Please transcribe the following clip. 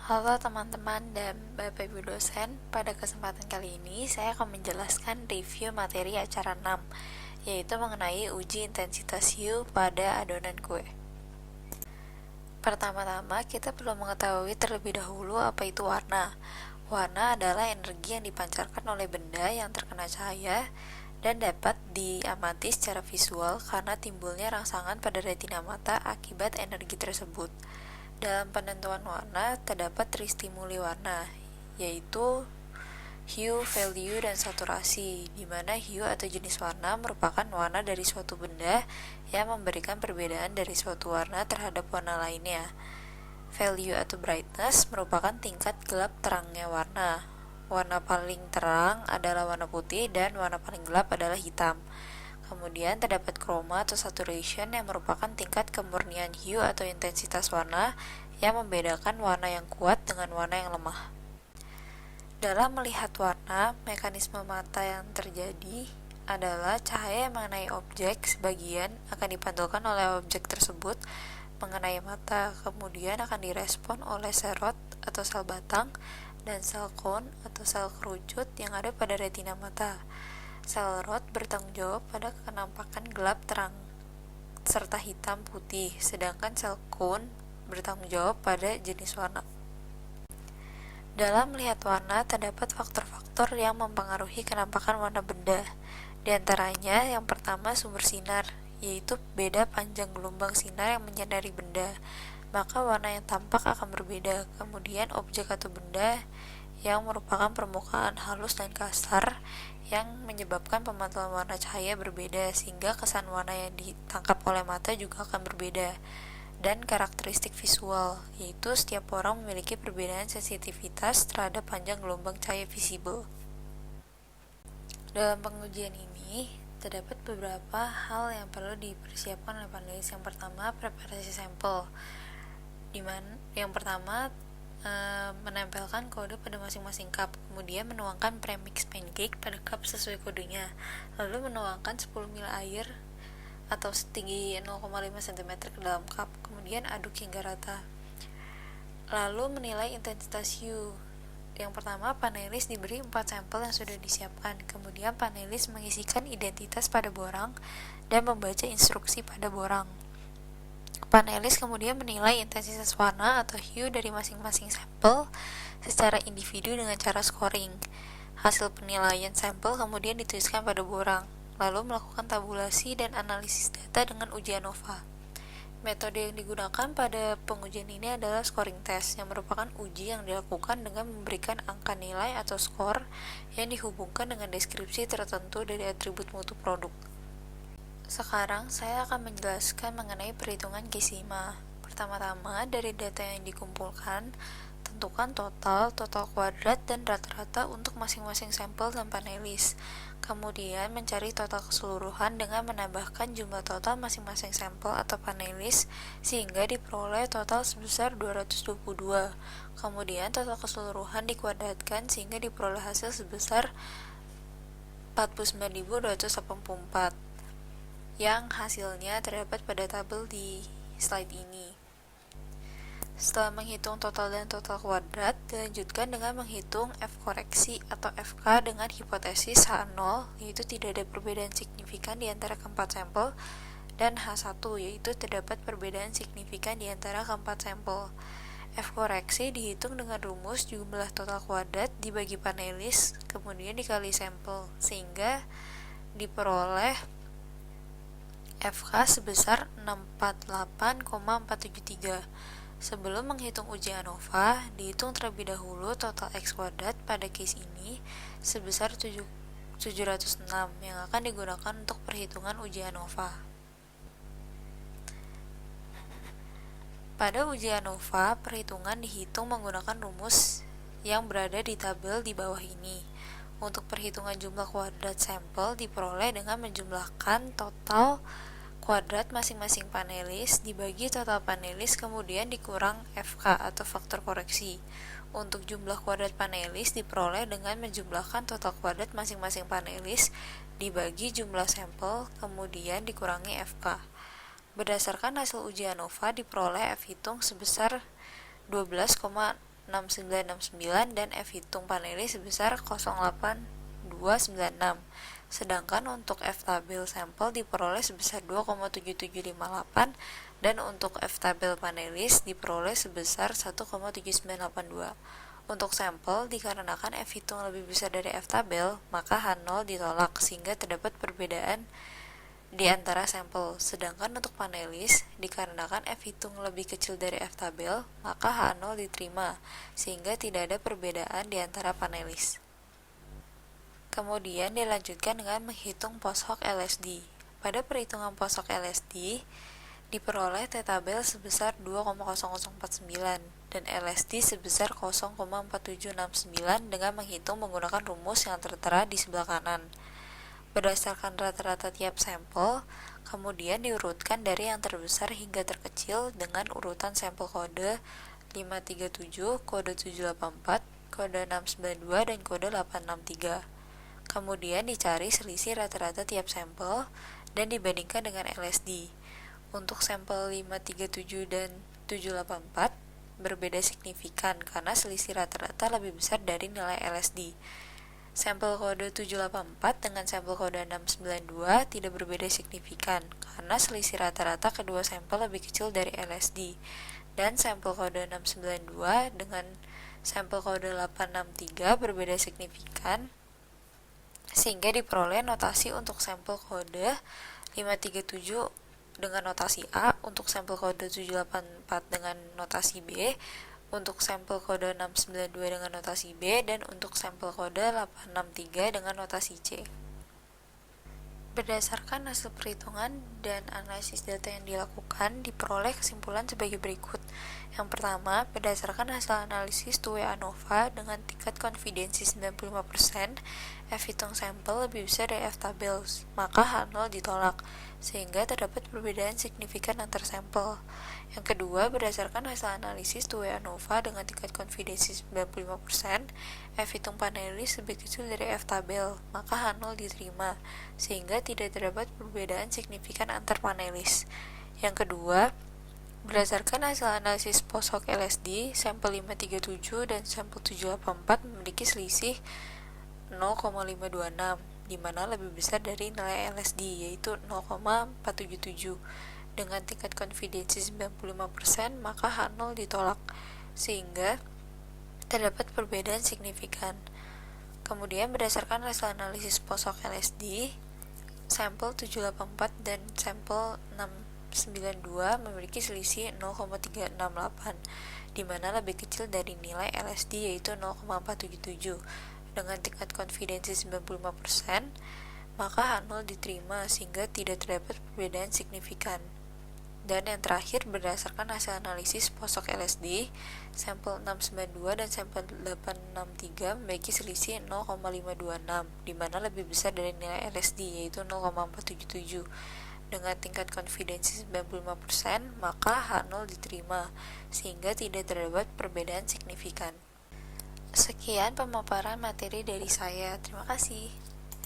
Halo teman-teman dan Bapak Ibu dosen, pada kesempatan kali ini saya akan menjelaskan review materi acara 6, yaitu mengenai uji intensitas hue pada adonan kue. Pertama-tama, kita perlu mengetahui terlebih dahulu apa itu warna. Warna adalah energi yang dipancarkan oleh benda yang terkena cahaya dan dapat diamati secara visual karena timbulnya rangsangan pada retina mata akibat energi tersebut. Dalam penentuan warna, terdapat tristimuli warna, yaitu hue, value, dan saturasi, di mana hue atau jenis warna merupakan warna dari suatu benda yang memberikan perbedaan dari suatu warna terhadap warna lainnya. Value atau brightness merupakan tingkat gelap terangnya warna. Warna paling terang adalah warna putih dan warna paling gelap adalah hitam. Kemudian terdapat chroma atau saturation yang merupakan tingkat kemurnian hue atau intensitas warna yang membedakan warna yang kuat dengan warna yang lemah. Dalam melihat warna, mekanisme mata yang terjadi adalah cahaya yang mengenai objek sebagian akan dipantulkan oleh objek tersebut mengenai mata, kemudian akan direspon oleh serot atau sel batang dan sel kon atau sel kerucut yang ada pada retina mata. Sel rod bertanggung jawab pada kenampakan gelap terang serta hitam putih, sedangkan sel kon bertanggung jawab pada jenis warna. Dalam melihat warna, terdapat faktor-faktor yang mempengaruhi kenampakan warna benda. Di antaranya, yang pertama sumber sinar, yaitu beda panjang gelombang sinar yang menyinari benda, maka warna yang tampak akan berbeda. Kemudian objek atau benda yang merupakan permukaan halus dan kasar yang menyebabkan pemantulan warna cahaya berbeda, sehingga kesan warna yang ditangkap oleh mata juga akan berbeda. Dan karakteristik visual, yaitu setiap orang memiliki perbedaan sensitivitas terhadap panjang gelombang cahaya visible. Dalam pengujian ini, terdapat beberapa hal yang perlu dipersiapkan oleh panelis. Yang pertama, preparasi sampel. Yang pertama, menempelkan kode pada masing-masing cup, kemudian menuangkan premix pancake pada cup sesuai kodenya, lalu menuangkan 10 ml air atau setinggi 0,5 cm ke dalam cup, kemudian aduk hingga rata. Lalu menilai intensitas hue. Yang pertama, panelis diberi 4 sampel yang sudah disiapkan, kemudian panelis mengisikan identitas pada borang dan membaca instruksi pada borang. Panelis kemudian menilai intensitas warna atau hue dari masing-masing sampel secara individu dengan cara scoring. Hasil penilaian sampel kemudian dituliskan pada borang, lalu melakukan tabulasi dan analisis data dengan uji ANOVA. Metode yang digunakan pada pengujian ini adalah scoring test, yang merupakan uji yang dilakukan dengan memberikan angka nilai atau skor yang dihubungkan dengan deskripsi tertentu dari atribut mutu produk. Sekarang saya akan menjelaskan mengenai perhitungan Q-sima. Pertama-tama, dari data yang dikumpulkan, tentukan total kuadrat, dan rata-rata untuk masing-masing sampel dan panelis. Kemudian, mencari total keseluruhan dengan menambahkan jumlah total masing-masing sampel atau panelis sehingga diperoleh total sebesar 222. Kemudian, total keseluruhan dikuadratkan sehingga diperoleh hasil sebesar 49.284. yang hasilnya terdapat pada tabel di slide ini. Setelah menghitung total dan total kuadrat, dilanjutkan dengan menghitung F koreksi atau FK dengan hipotesis H0, yaitu tidak ada perbedaan signifikan di antara keempat sampel, dan H1, yaitu terdapat perbedaan signifikan di antara keempat sampel. F koreksi dihitung dengan rumus jumlah total kuadrat dibagi panelis, kemudian dikali sampel, sehingga diperoleh FK sebesar 648,473. Sebelum menghitung uji ANOVA, dihitung terlebih dahulu total X kuadrat pada case ini sebesar 706 yang akan digunakan untuk perhitungan uji ANOVA. Pada uji ANOVA, perhitungan dihitung menggunakan rumus yang berada di tabel di bawah ini. Untuk perhitungan jumlah kuadrat sampel diperoleh dengan menjumlahkan total kuadrat masing-masing panelis dibagi total panelis kemudian dikurang FK atau faktor koreksi. Untuk jumlah kuadrat panelis diperoleh dengan menjumlahkan total kuadrat masing-masing panelis dibagi jumlah sampel kemudian dikurangi FK. Berdasarkan hasil uji ANOVA diperoleh F hitung sebesar 12,6 0,6969 dan F hitung panelis sebesar 0,8296. Sedangkan untuk F tabel sampel diperoleh sebesar 2,7758 dan untuk F tabel panelis diperoleh sebesar 1,7982. Untuk sampel, dikarenakan F hitung lebih besar dari F tabel, maka H0 ditolak sehingga terdapat perbedaan di antara sampel. Sedangkan untuk panelis, dikarenakan F hitung lebih kecil dari F tabel, maka H0 diterima, sehingga tidak ada perbedaan di antara panelis. Kemudian dilanjutkan dengan menghitung post hoc LSD. Pada perhitungan post hoc LSD, diperoleh T tabel sebesar 2,0049 dan LSD sebesar 0,4769 dengan menghitung menggunakan rumus yang tertera di sebelah kanan. Berdasarkan rata-rata tiap sampel, kemudian diurutkan dari yang terbesar hingga terkecil dengan urutan sampel kode 537, kode 784, kode 692, dan kode 863. Kemudian dicari selisih rata-rata tiap sampel dan dibandingkan dengan LSD. Untuk sampel 537 dan 784 berbeda signifikan karena selisih rata-rata lebih besar dari nilai LSD. Sampel kode 784 dengan sampel kode 692 tidak berbeda signifikan karena selisih rata-rata kedua sampel lebih kecil dari LSD. Dan sampel kode 692 dengan sampel kode 863 berbeda signifikan sehingga diperoleh notasi untuk sampel kode 537 dengan notasi A, untuk sampel kode 784 dengan notasi B, untuk sampel kode 692 dengan notasi B, dan untuk sampel kode 863 dengan notasi C. Berdasarkan hasil perhitungan dan analisis data yang dilakukan, diperoleh kesimpulan sebagai berikut. Yang pertama, berdasarkan hasil analisis 2 ANOVA dengan tingkat konfidensi 95%, F hitung sampel lebih besar dari F tabel, maka H0 ditolak, sehingga terdapat perbedaan signifikan antar sampel. Yang kedua, berdasarkan hasil analisis 2 ANOVA dengan tingkat konfidensi 95%, F hitung panelis lebih kecil dari F tabel, maka H0 diterima, sehingga tidak terdapat perbedaan signifikan antar panelis. Yang kedua, berdasarkan hasil analisis post hoc LSD, sampel 537 dan sampel 784 memiliki selisih 0,526, di mana lebih besar dari nilai LSD, yaitu 0,477. Dengan tingkat konfidensi 95%, maka H0 ditolak, sehingga terdapat perbedaan signifikan. Kemudian berdasarkan hasil analisis post hoc LSD, sampel 784 dan sampel 692 memiliki selisih 0,368, di mana lebih kecil dari nilai LSD, yaitu 0,477. Dengan tingkat konfidensi 95%, maka H0 diterima sehingga tidak terdapat perbedaan signifikan. Dan yang terakhir, berdasarkan hasil analisis post hoc LSD, sampel 692 dan sampel 863 memiliki selisih 0,526, di mana lebih besar dari nilai LSD, yaitu 0,477. Dengan tingkat konfidensi 95%, maka H0 diterima, sehingga tidak terdapat perbedaan signifikan. Sekian pemaparan materi dari saya. Terima kasih.